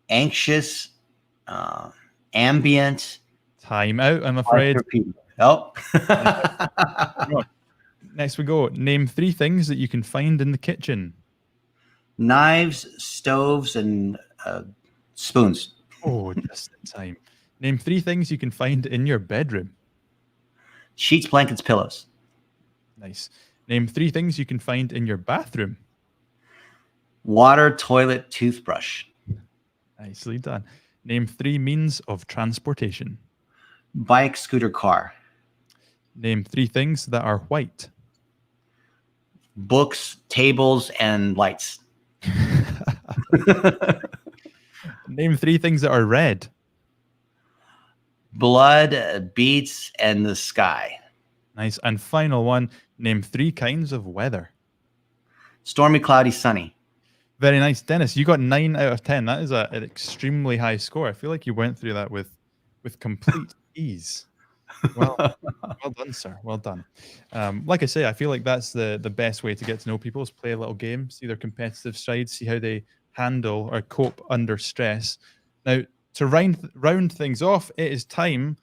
Speaker 1: Anxious, ambient.
Speaker 2: Time out, I'm afraid.
Speaker 1: Oh.
Speaker 2: Next we go. Name 3 things that you can find in the kitchen.
Speaker 1: Knives, stoves, and spoons.
Speaker 2: Oh, just in time. Name 3 things you can find in your bedroom.
Speaker 1: Sheets, blankets, pillows.
Speaker 2: Nice. Name 3 things you can find in your bathroom.
Speaker 1: Water, toilet, toothbrush.
Speaker 2: Nicely done. Name 3 means of transportation.
Speaker 1: Bike, scooter, car.
Speaker 2: Name 3 things that are white.
Speaker 1: Books, tables, and lights.
Speaker 2: Name 3 things that are red.
Speaker 1: Blood, beets, and the sky.
Speaker 2: Nice. And final one, name 3 kinds of weather.
Speaker 1: Stormy, cloudy, sunny.
Speaker 2: Very nice. Dennis, you got 9 out of 10. That is an extremely high score. I feel like you went through that with complete ease. Well done, sir. Well done. Like I say, I feel like that's the best way to get to know people is play a little game, see their competitive side, see how they handle or cope under stress. Now, to round things off, it is time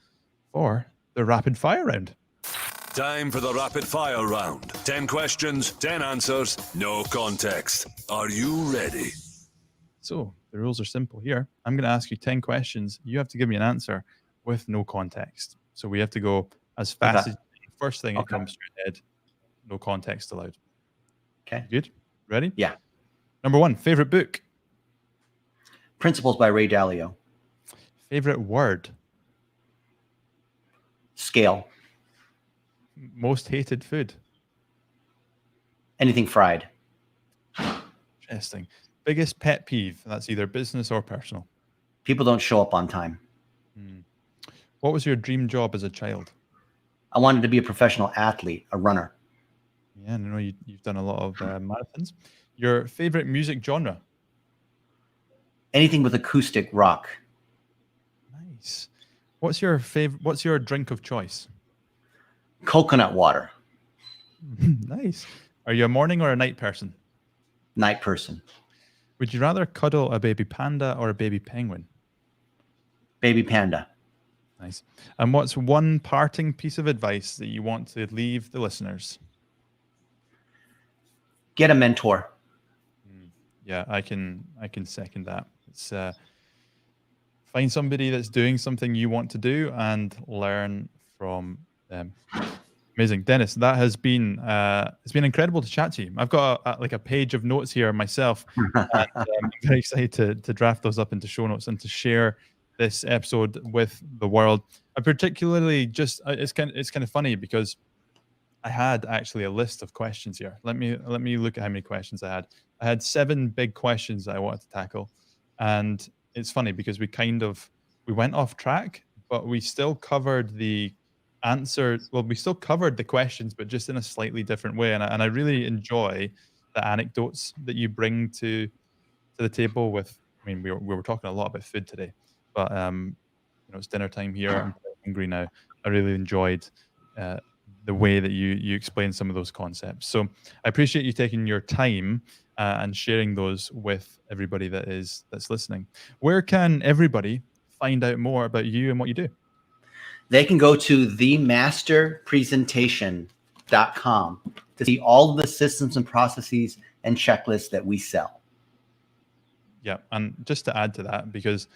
Speaker 2: for the rapid fire round.
Speaker 3: Time for the rapid fire round. 10 questions, 10 answers, no context. Are you ready?
Speaker 2: So the rules are simple here. I'm going to ask you 10 questions. You have to give me an answer with no context. So we have to go as fast as first thing that comes to your head. No context allowed.
Speaker 1: Okay.
Speaker 2: Good? Ready?
Speaker 1: Yeah.
Speaker 2: Number 1, favorite book.
Speaker 1: Principles by Ray Dalio.
Speaker 2: Favorite word.
Speaker 1: Scale.
Speaker 2: Most hated food.
Speaker 1: Anything fried.
Speaker 2: Interesting. Biggest pet peeve. That's either business or personal.
Speaker 1: People don't show up on time.
Speaker 2: What was your dream job as a child?
Speaker 1: I wanted to be a professional athlete, a runner.
Speaker 2: Yeah, I know you've done a lot of marathons. Your favorite music genre?
Speaker 1: Anything with acoustic rock.
Speaker 2: Nice. What's your drink of choice?
Speaker 1: Coconut water.
Speaker 2: Nice. Are you a morning or a night person?
Speaker 1: Night person.
Speaker 2: Would you rather cuddle a baby panda or a baby penguin?
Speaker 1: Baby panda.
Speaker 2: Nice. And what's one parting piece of advice that you want to leave the listeners?
Speaker 1: Get a mentor.
Speaker 2: Yeah, I can second that. It's find somebody that's doing something you want to do and learn from them. Amazing, Dennis. That has been it's been incredible to chat to you. I've got a page of notes here myself. And, I'm very excited to draft those up into show notes and to share this episode with the world. I particularly it's kind of funny because I had actually a list of questions here. Let me look at how many questions I had. I had 7 big questions that I wanted to tackle, and it's funny because we went off track, but we still covered the answers. Well, we still covered the questions, but just in a slightly different way. And I really enjoy the anecdotes that you bring to the table. We were talking a lot about food today, but it's dinner time here. I'm hungry now. I really enjoyed the way that you explain some of those concepts. So I appreciate you taking your time and sharing those with everybody that's listening. Where can everybody find out more about you and what you do?
Speaker 1: They can go to themasterpresentation.com to see all of the systems and processes and checklists that we sell.
Speaker 2: Yeah, and just to add to that, because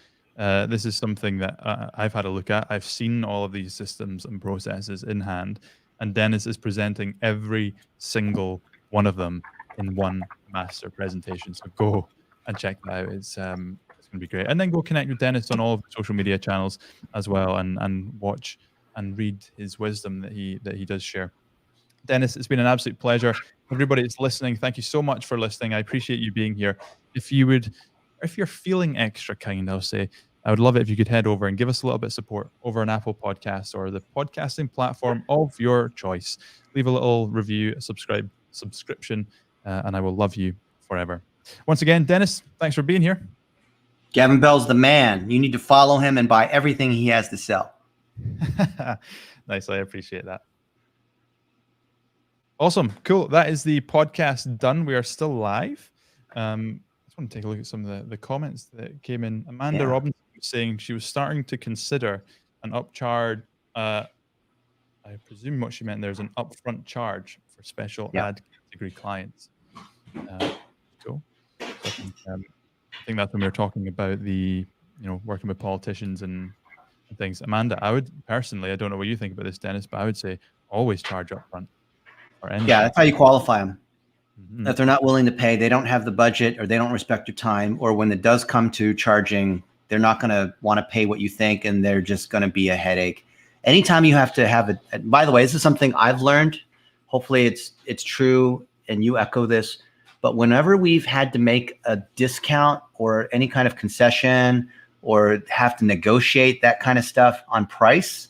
Speaker 2: this is something that I've had a look at. I've seen all of these systems and processes in hand, and Dennis is presenting every single one of them in one master presentation. So go and check that out. It's going to be great. And then go connect with Dennis on all of the social media channels as well, and watch and read his wisdom that he does share. Dennis, it's been an absolute pleasure. Everybody that's listening, thank you so much for listening. I appreciate you being here. If you're feeling extra kind, I'll say, I would love it if you could head over and give us a little bit of support over on Apple Podcasts or the podcasting platform of your choice. Leave a little review, a subscription, and I will love you forever. Once again, Dennis, thanks for being here.
Speaker 1: Gavin Bell's the man. You need to follow him and buy everything he has to sell.
Speaker 2: Nice. I appreciate that. Awesome. Cool. That is the podcast done. We are still live. I just want to take a look at some of the comments that came in. Amanda Robinson was saying she was starting to consider an upcharge. I presume what she meant there is an upfront charge for special ad category clients. Cool. So I think that's when we were talking about the, working with politicians and things. Amanda, I would personally, I don't know what you think about this, Dennis, but I would say always charge upfront.
Speaker 1: Yeah, that's how you qualify them.
Speaker 2: Mm-hmm.
Speaker 1: If they're not willing to pay, they don't have the budget, or they don't respect your time, or when it does come to charging, they're not going to want to pay what you think, and they're just going to be a headache. Anytime you have to have by the way, this is something I've learned. Hopefully it's true and you echo this, but whenever we've had to make a discount or any kind of concession or have to negotiate that kind of stuff on price,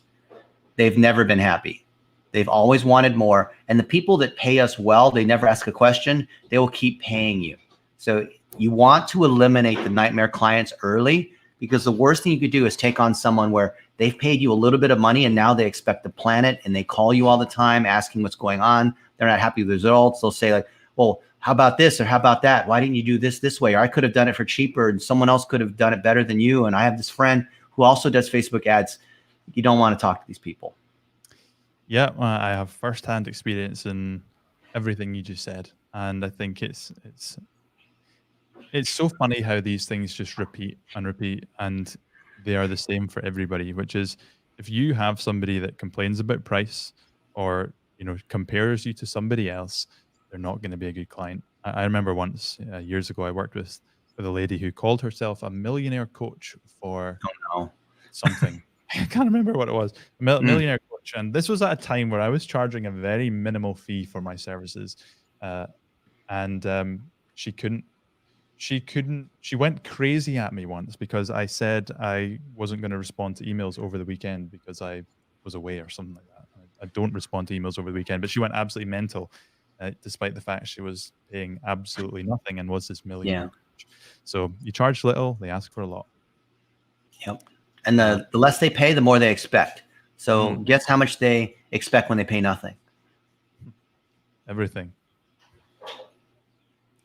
Speaker 1: they've never been happy. They've always wanted more. And the people that pay us well, they never ask a question. They will keep paying you. So you want to eliminate the nightmare clients early, because the worst thing you could do is take on someone where they've paid you a little bit of money and now they expect the planet, and they call you all the time asking what's going on. They're not happy with the results. They'll say like, well, how about this? Or how about that? Why didn't you do this way? Or I could have done it for cheaper and someone else could have done it better than you. And I have this friend who also does Facebook ads. You don't want to talk to these people.
Speaker 2: Yeah, I have firsthand experience in everything you just said, and I think it's so funny how these things just repeat, and they are the same for everybody. Which is, if you have somebody that complains about price or compares you to somebody else, they're not going to be a good client. I remember once years ago, I worked with a lady who called herself a millionaire coach for something. I can't remember what it was. Millionaire coach. And this was at a time where I was charging a very minimal fee for my services. She went crazy at me once because I said I wasn't going to respond to emails over the weekend because I was away or something like that. I don't respond to emails over the weekend, but she went absolutely mental, despite the fact she was paying absolutely nothing and was this millionaire coach. So you charge little, they ask for a lot.
Speaker 1: Yep. And the less they pay, the more they expect. So guess how much they expect when they pay nothing?
Speaker 2: Everything.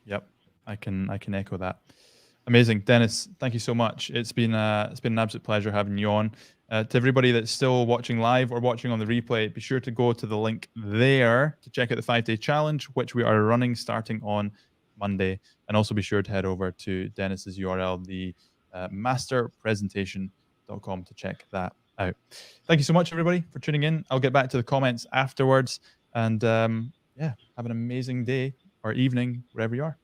Speaker 2: Yep. I can echo that. Amazing. Dennis, thank you so much. It's been an absolute pleasure having you on. To everybody that's still watching live or watching on the replay, be sure to go to the link there to check out the 5-day challenge, which we are running starting on Monday. And also be sure to head over to Dennis's URL, the masterpresentation.com, to check that out. Thank you so much, everybody, for tuning in. I'll get back to the comments afterwards. And have an amazing day or evening, wherever you are.